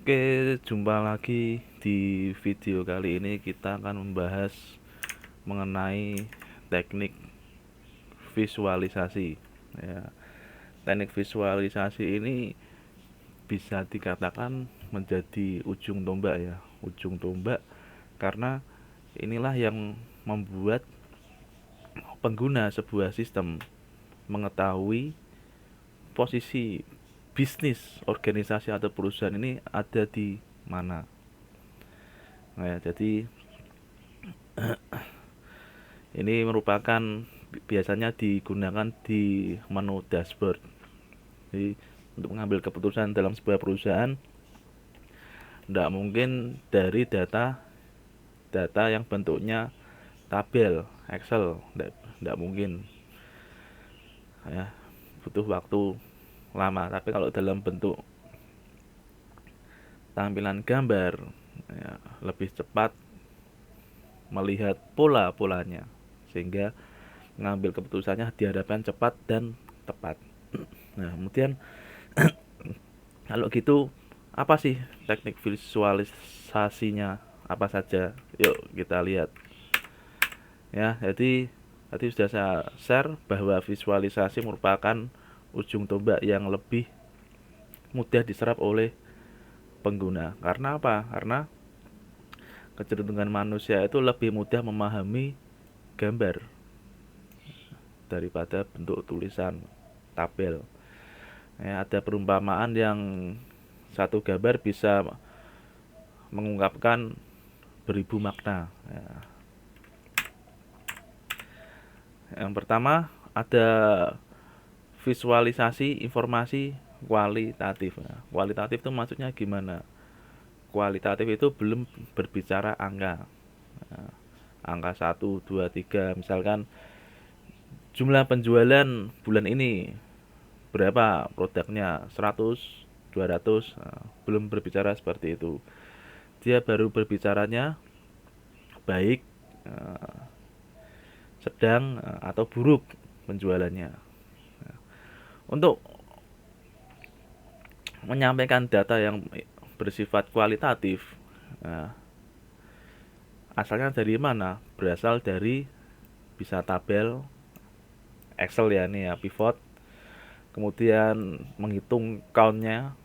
Oke, jumpa lagi di video kali ini kita akan membahas mengenai teknik visualisasi. Ya, teknik visualisasi ini bisa dikatakan menjadi ujung tombak ya, ujung tombak karena inilah yang membuat pengguna sebuah sistem mengetahui posisi bisnis organisasi atau perusahaan ini ada di mana. Nah, ya, jadi ini merupakan biasanya digunakan di menu dashboard. Jadi untuk mengambil keputusan dalam sebuah perusahaan tidak mungkin dari data yang bentuknya tabel Excel, tidak mungkin ya, butuh waktu lama. Tapi kalau dalam bentuk tampilan gambar ya, lebih cepat melihat pola-polanya sehingga mengambil keputusannya diharapkan cepat dan tepat. Nah, kemudian kalau gitu apa sih teknik visualisasinya? Apa saja? Yuk kita lihat. Ya, jadi tadi sudah saya share bahwa visualisasi merupakan ujung tombak yang lebih mudah diserap oleh pengguna. Karena apa? Karena kecenderungan manusia itu lebih mudah memahami gambar daripada bentuk tulisan tabel. Ya, ada perumpamaan yang satu gambar bisa mengungkapkan beribu makna. Ya. Yang pertama ada visualisasi informasi kualitatif. Nah, kualitatif itu maksudnya gimana? Kualitatif itu belum berbicara angka. Nah, angka 1, 2, 3 misalkan jumlah penjualan bulan ini berapa produknya 100, 200, nah, belum berbicara seperti itu. Dia baru berbicaranya baik, sedang, atau buruk penjualannya. Untuk menyampaikan data yang bersifat kualitatif, nah, asalnya dari mana? Berasal dari bisa tabel Excel ya, nih ya, pivot, kemudian menghitung countnya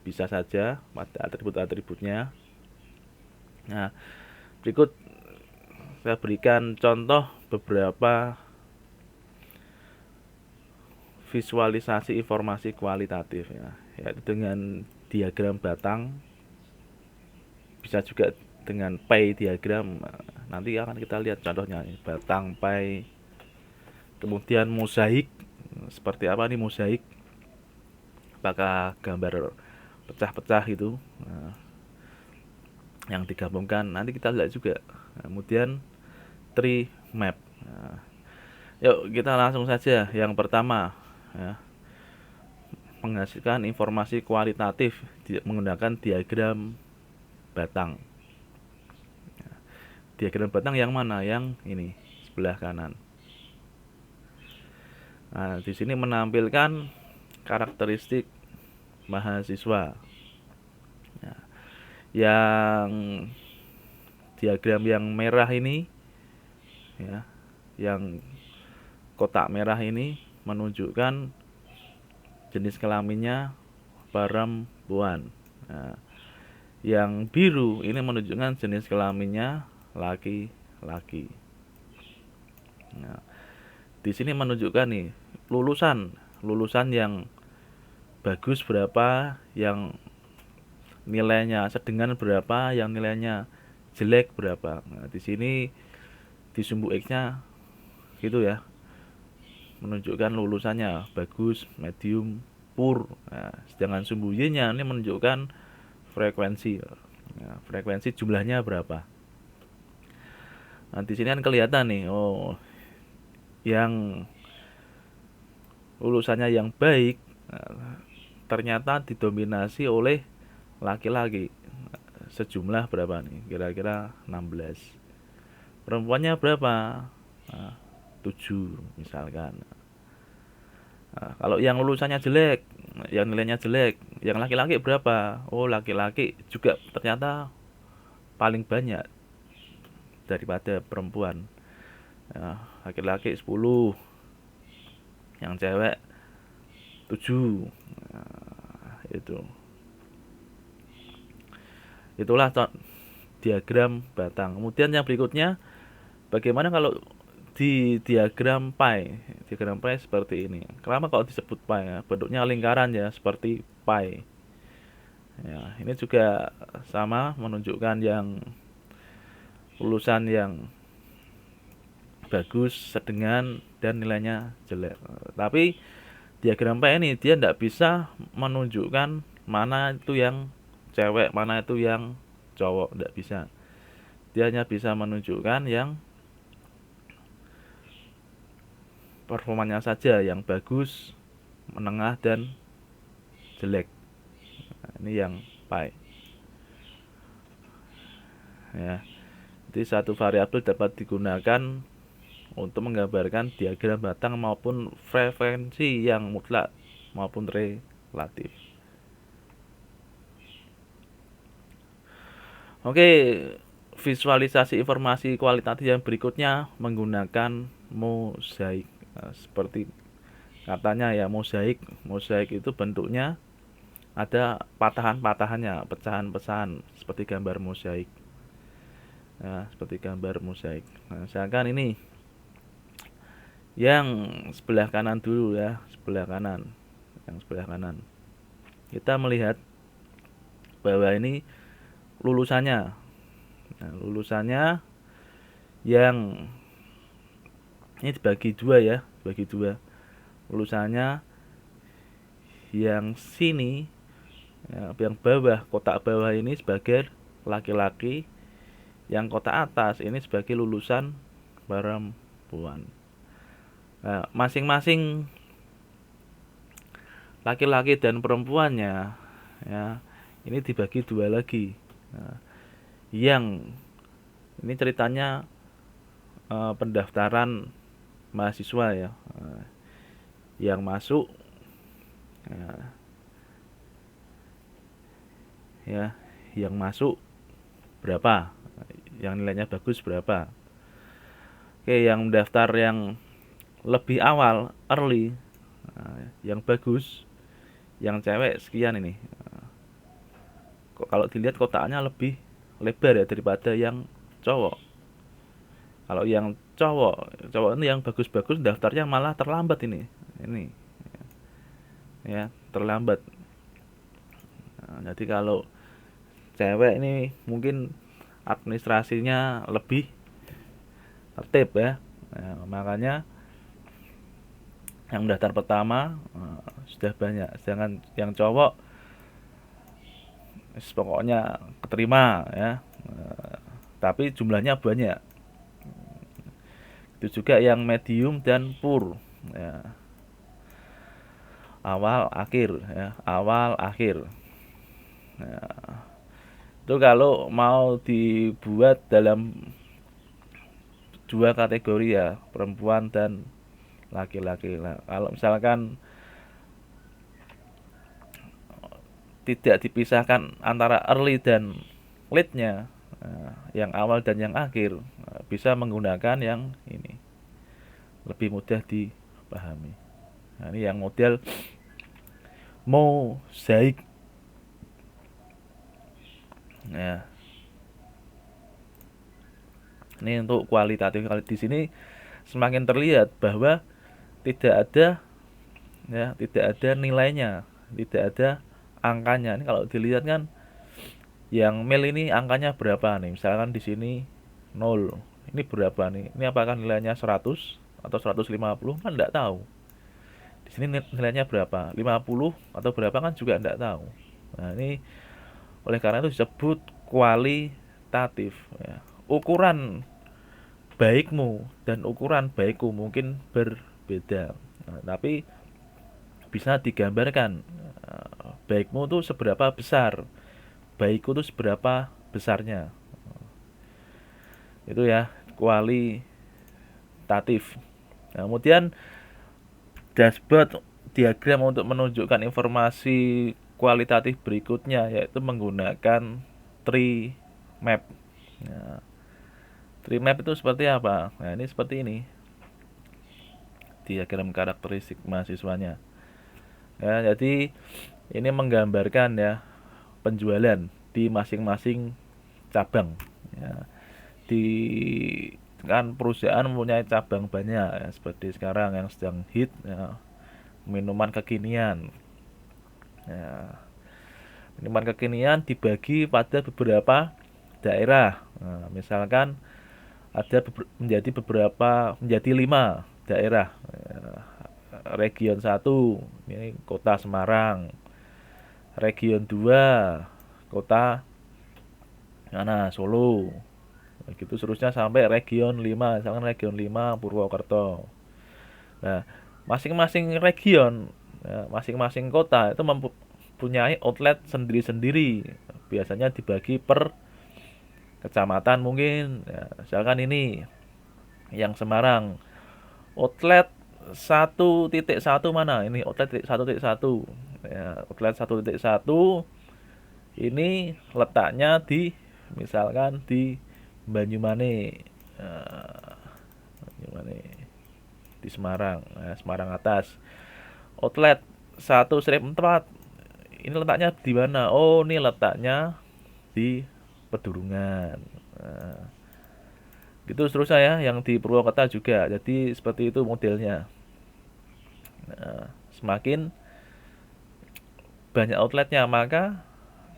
bisa saja pada atribut-atributnya. Nah, berikut saya berikan contoh beberapa visualisasi informasi kualitatif ya, yaitu dengan diagram batang, bisa juga dengan pie diagram. Nanti akan kita lihat contohnya, batang, pie, kemudian mosaik. Seperti apa nih mosaik? Apakah gambar pecah-pecah itu, nah, yang digabungkan? Nanti kita lihat juga. Kemudian tree map. Nah, yuk kita langsung saja. Yang pertama ya, menghasilkan informasi kualitatif menggunakan diagram batang. Diagram batang yang mana? Yang ini sebelah kanan. Nah, di sini menampilkan karakteristik mahasiswa. Nah, yang diagram yang merah ini ya, yang kotak merah ini menunjukkan jenis kelaminnya perempuan. Nah, yang biru ini menunjukkan jenis kelaminnya laki-laki. Nah, di sini menunjukkan nih lulusan yang bagus berapa, yang nilainya sedengan berapa, yang nilainya jelek berapa. Nah, di sini di sumbu X-nya gitu ya, menunjukkan lulusannya bagus, medium, poor. Nah, sedangkan sumbu Y-nya ini menunjukkan frekuensi. Nah, frekuensi jumlahnya berapa. Nah, di sini kan kelihatan nih, oh, yang lulusannya yang baik ternyata didominasi oleh laki-laki. Sejumlah berapa nih? Kira-kira 16. Perempuannya berapa? Nah, 7 misalkan. Nah, kalau yang lulusannya jelek, yang nilainya jelek, yang laki-laki berapa? Oh, laki-laki juga ternyata paling banyak daripada perempuan. Ya, laki-laki 10, yang cewek 7. Nah, itulah diagram batang. Kemudian yang berikutnya, bagaimana kalau di diagram pie? Diagram pie seperti ini. Kenapa kalau disebut pie? Ya, bentuknya lingkaran ya, seperti pie. Ya, ini juga sama, menunjukkan yang lulusan yang bagus, sedang, dan nilainya jelek. Tapi diagram pie ini dia tidak bisa menunjukkan mana itu yang cewek, mana itu yang cowok, tidak bisa. Dia hanya bisa menunjukkan yang performanya saja, yang bagus, menengah, dan jelek. Nah, ini yang pie. Ya, jadi satu variabel dapat digunakan untuk menggambarkan diagram batang maupun frekuensi yang mutlak maupun relatif. Oke, visualisasi informasi kualitatif yang berikutnya menggunakan mozaik. Nah, seperti katanya ya, mozaik. Mozaik itu bentuknya ada patahan-patahannya, pecahan-pecahan seperti gambar mozaik. Ya, seperti gambar mozaik. Nah, misalkan ini yang sebelah kanan dulu ya, sebelah kanan. Yang sebelah kanan. Kita melihat bahwa ini lulusannya. Nah, lulusannya yang ini dibagi dua ya, dibagi dua. Lulusannya yang sini, ya, yang bawah, kotak bawah ini sebagai laki-laki, yang kotak atas ini sebagai lulusan perempuan. Nah, masing-masing laki-laki dan perempuannya, ya, ini dibagi dua lagi. Nah, yang ini ceritanya pendaftaran mahasiswa ya, yang masuk, ya, yang masuk berapa, yang nilainya bagus berapa. Oke, yang mendaftar yang lebih awal, early, yang bagus, yang cewek sekian ini. Kalau dilihat kotaknya lebih lebar ya daripada yang cowok. Kalau yang cowok ini yang bagus-bagus daftarnya malah terlambat ini. Ini ya, terlambat. Nah, jadi kalau cewek ini mungkin administrasinya lebih tertib ya. Nah, makanya yang daftar pertama sudah banyak, sedangkan yang cowok pokoknya keterima ya, tapi jumlahnya banyak. Itu juga yang medium dan poor ya. Awal akhir ya, awal akhir ya. Itu kalau mau dibuat dalam dua kategori ya, perempuan dan laki-laki. Nah, kalau misalkan tidak dipisahkan antara early dan late-nya, yang awal dan yang akhir, bisa menggunakan yang ini, lebih mudah dipahami. Nah, ini yang model mozaik ya. Ini untuk kualitatif. Di sini semakin terlihat bahwa tidak ada ya, tidak ada nilainya, tidak ada angkanya. Ini kalau dilihat kan yang mil ini angkanya berapa nih? Misalkan di sini 0. Ini berapa nih? Ini apakah nilainya 100 atau 150? Kan enggak tahu. Di sini nilainya berapa? 50 atau berapa kan juga enggak tahu. Nah, ini oleh karena itu disebut kualitatif ya. Ukuran baikmu dan ukuran baikku mungkin berbeda. Nah, tapi bisa digambarkan baikmu itu seberapa besar, baikku itu seberapa besarnya. Itu ya, kualitatif. Nah, kemudian dashboard diagram untuk menunjukkan informasi kualitatif berikutnya, yaitu menggunakan tree map. Nah, tree map itu seperti apa? Nah, ini seperti ini diagram karakteristik mahasiswanya. Ya, jadi ini menggambarkan ya penjualan di masing-masing cabang. Ya, di kan perusahaan mempunyai cabang banyak ya, seperti sekarang yang sedang hit ya, minuman kekinian. Ya, minuman kekinian dibagi pada beberapa daerah. Nah, misalkan ada menjadi 5 daerah. Ya, region 1 ini kota Semarang, region 2 kota mana Solo, begitu seterusnya sampai region 5, misalkan region 5 Purwokerto. Nah, masing-masing region ya, masing-masing kota itu mempunyai outlet sendiri-sendiri, biasanya dibagi per kecamatan mungkin ya, misalkan ini yang Semarang outlet 1.1 mana ini outlet 1.1 ya, outlet 1.1 ini letaknya di misalkan di Banyumane Banyumane di Semarang ya, Semarang atas. Outlet 1/4 ini letaknya di mana? Oh, ini letaknya di Pedurungan. Nah, gitu seterusnya ya, yang di Purwokerto juga. Jadi seperti itu modelnya. Nah, semakin banyak outletnya, maka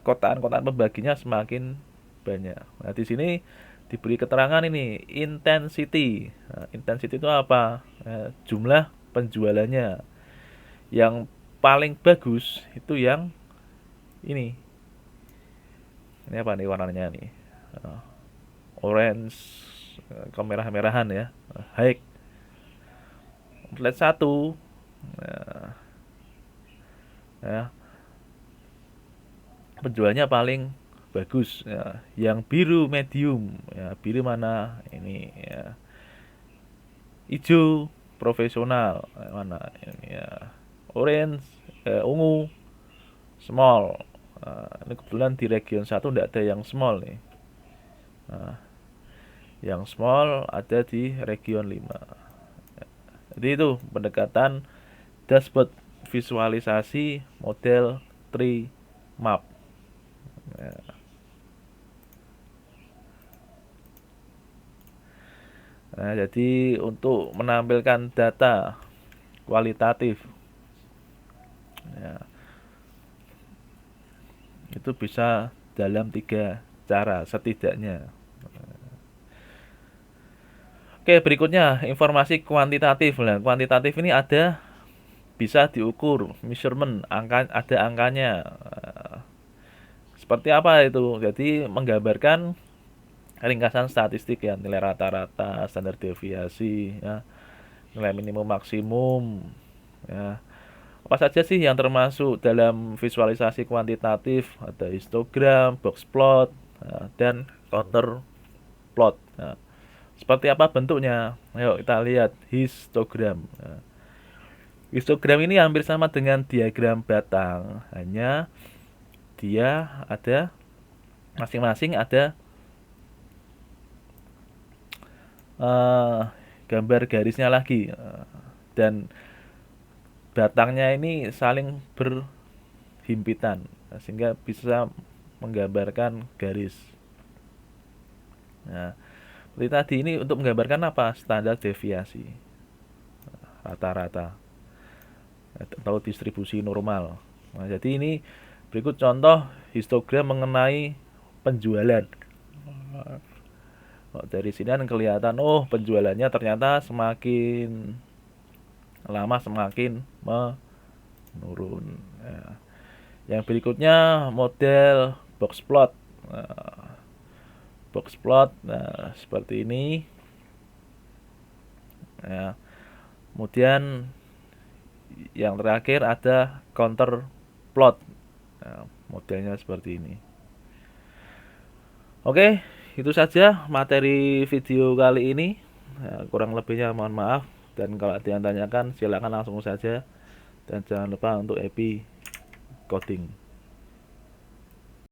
kotaan-kotaan pembaginya semakin banyak. Nah, di sini diberi keterangan ini intensity. Nah, intensity itu apa? Jumlah penjualannya. Yang paling bagus itu yang ini. Ini apa nih warnanya nih? Orange, kemerah-merahan ya. High. Outlet 1. Nah, ya, penjualnya paling bagus ya. Yang biru medium ya, biru mana ini ya, hijau profesional mana ini ya, orange ungu small. Nah, ini kebetulan di region 1 tidak ada yang small nih. Nah, yang small ada di region 5. Jadi itu pendekatan dashboard visualisasi model tree map. Ya. Nah, jadi untuk menampilkan data kualitatif ya, itu bisa dalam 3 cara setidaknya. Oke, berikutnya informasi kuantitatif. Nah, kuantitatif ini ada bisa diukur, measurement, ada angkanya. Seperti apa itu? Jadi menggambarkan ringkasan statistik ya, nilai rata-rata, standar deviasi ya, nilai minimum maksimum ya. Apa saja sih yang termasuk dalam visualisasi kuantitatif? Ada histogram, box plot ya, dan counter plot ya. Seperti apa bentuknya? Ayo kita lihat histogram ya. Histogram ini hampir sama dengan diagram batang, hanya dia ada masing-masing ada gambar garisnya lagi dan batangnya ini saling berhimpitan sehingga bisa menggambarkan garis. Nah, seperti tadi ini untuk menggambarkan apa? Standar deviasi rata-rata atau distribusi normal. Nah, jadi ini berikut contoh histogram mengenai penjualan. Dari sini kan kelihatan, oh penjualannya ternyata semakin lama semakin menurun. Ya. Yang berikutnya model box plot. Nah, box plot, nah seperti ini. Ya. Kemudian yang terakhir ada counter plot. Nah, modelnya seperti ini. Oke, itu saja materi video kali ini. Ya, kurang lebihnya mohon maaf. Dan kalau ada yang tanyakan silakan langsung saja. Dan jangan lupa untuk happy coding.